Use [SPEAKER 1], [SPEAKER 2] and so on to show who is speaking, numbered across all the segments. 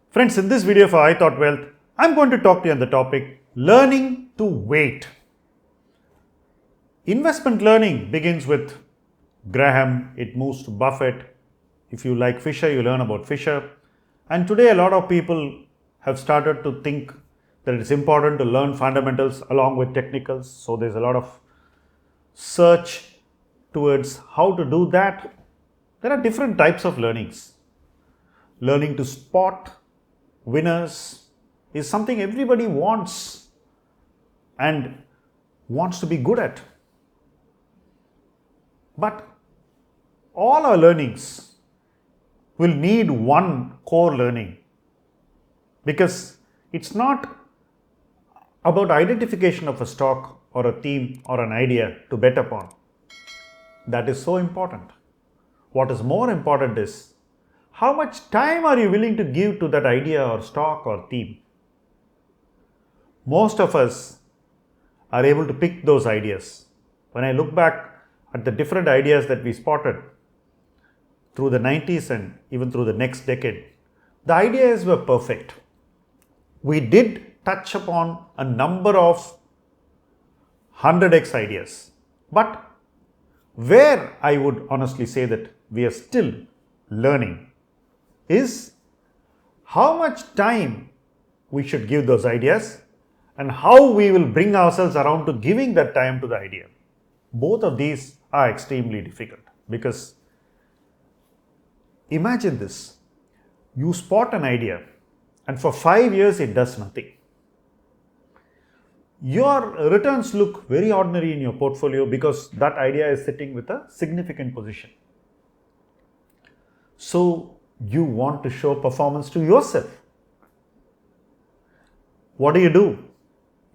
[SPEAKER 1] Friends, in this video for ITHOUGHTWEALTH, I'm going to talk to you on the topic learning to wait. Investment learning begins with Graham, it moves to Buffett. If you like Fisher, you learn about Fisher. And today a lot of people have started to think that it's important to learn fundamentals along with technicals. So there's a lot of search towards how to do that. There are different types of learnings. Learning to spot winners is something everybody wants and wants to be good at. But all our learnings will need one core learning, because it's not about identification of a stock or a theme or an idea to bet upon. That is so important. What is more important is how much time are you willing to give to that idea or stock or theme? Most of us are able to pick those ideas. When I look back at the different ideas that we spotted through the 90s and even through the next decade, the ideas were perfect. We did touch upon a number of 100x ideas, but where I would honestly say that we are still learning is how much time we should give those ideas and how we will bring ourselves around to giving that time to the idea. Both of these are extremely difficult, because imagine this: you spot an idea and for 5 years it does nothing. Your returns look very ordinary in your portfolio because that idea is sitting with a significant position. So you want to show performance to yourself. What do?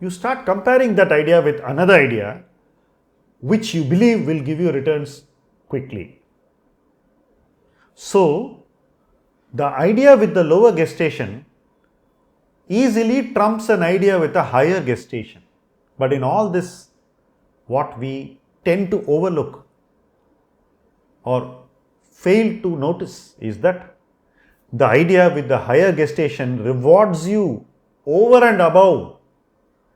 [SPEAKER 1] You start comparing that idea with another idea which you believe will give you returns quickly. So the idea with the lower gestation easily trumps an idea with a higher gestation. But in all this, what we tend to overlook or fail to notice is that the idea with the higher gestation rewards you over and above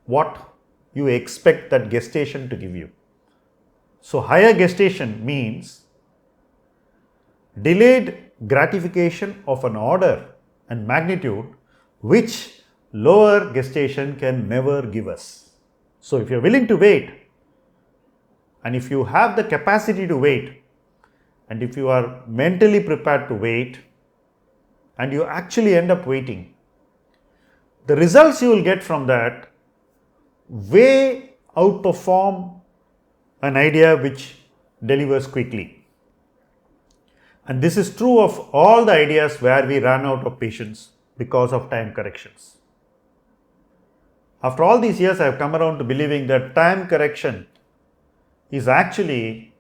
[SPEAKER 1] what you expect that gestation to give you. So higher gestation means delayed gratification of an order and magnitude which lower gestation can never give us. So if you're willing to wait, and if you have the capacity to wait, and if you are mentally prepared to wait, and you actually end up waiting, the results you will get from that way outperform an idea which delivers quickly. And this is true of all the ideas where we ran out of patience because of time corrections. After all these years, I have come around to believing that time correction is actually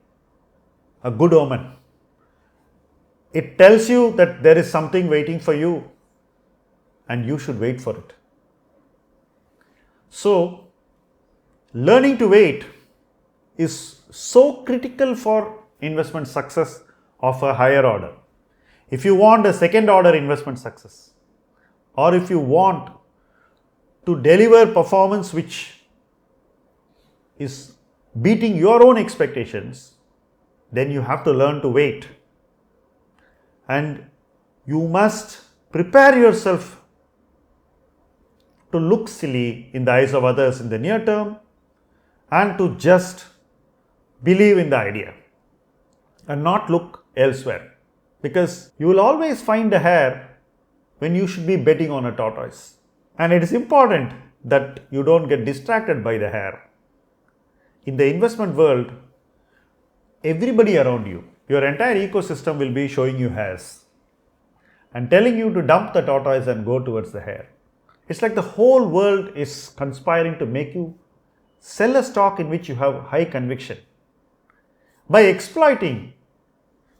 [SPEAKER 1] a good omen. It tells you that there is something waiting for you and you should wait for it. So, learning to wait is so critical for investment success of a higher order. If you want a second order investment success, or if you want to deliver performance which is beating your own expectations, then you have to learn to wait. And you must prepare yourself to look silly in the eyes of others in the near term and to just believe in the idea and not look elsewhere, because you will always find a hare when you should be betting on a tortoise. And it is important that you don't get distracted by the hare. In the investment world, everybody around you, your entire ecosystem will be showing you hares and telling you to dump the tortoise and go towards the hare. It's like the whole world is conspiring to make you sell a stock in which you have high conviction by exploiting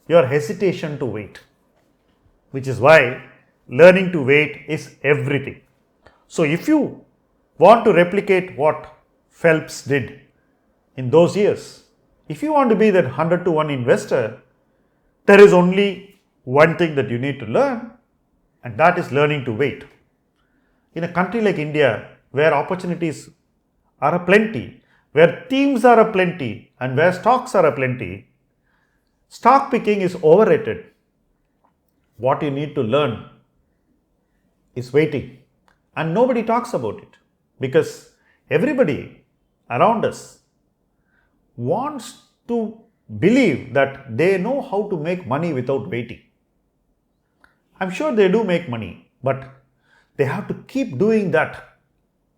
[SPEAKER 1] your hesitation to wait, which is why learning to wait is everything. So if you want to replicate what Phelps did in those years, if you want to be that 100 to 1 investor, there is only one thing that you need to learn, and that is learning to wait. In a country like India, where opportunities are aplenty, where themes are aplenty, and where stocks are aplenty, stock picking is overrated. What you need to learn is waiting, and nobody talks about it because everybody around us wants to believe that they know how to make money without waiting. I'm sure they do make money, but they have to keep doing that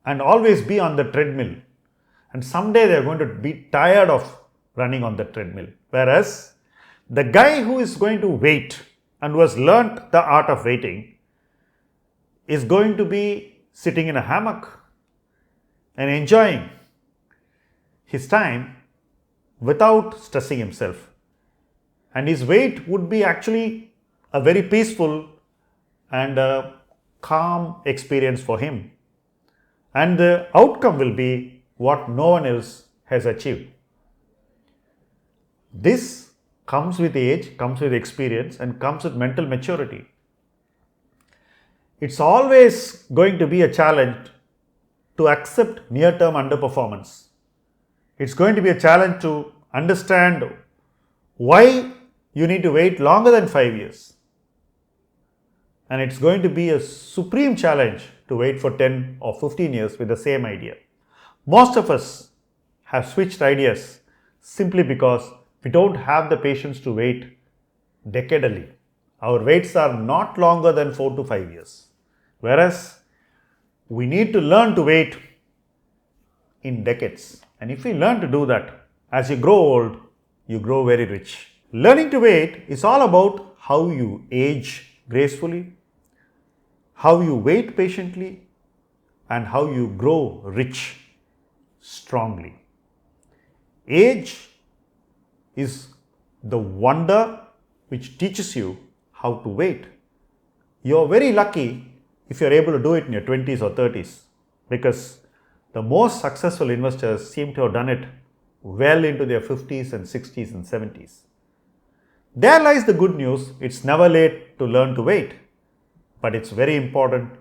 [SPEAKER 1] and always be on the treadmill. And someday they're going to be tired of running on the treadmill. Whereas the guy who is going to wait and who has learnt the art of waiting is going to be sitting in a hammock and enjoying his time without stressing himself. And his wait would be actually a very peaceful and a calm experience for him. And the outcome will be what no one else has achieved. This comes with age, comes with experience, and comes with mental maturity. It's always going to be a challenge to accept near-term underperformance. It's going to be a challenge to understand why you need to wait longer than 5 years. And it's going to be a supreme challenge to wait for 10 or 15 years with the same idea. Most of us have switched ideas simply because we don't have the patience to wait decadally. Our waits are not longer than 4 to 5 years. Whereas we need to learn to wait in decades. And if we learn to do that, as you grow old, you grow very rich. Learning to wait is all about how you age gracefully, how you wait patiently, and how you grow rich strongly. Age is the wonder which teaches you how to wait. You are very lucky if you are able to do it in your 20s or 30s, because the most successful investors seem to have done it well into their 50s and 60s and 70s. There lies the good news. It's never late to learn to wait, but it's very important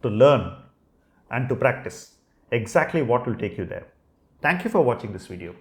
[SPEAKER 1] to learn and to practice exactly what will take you there. Thank you for watching this video.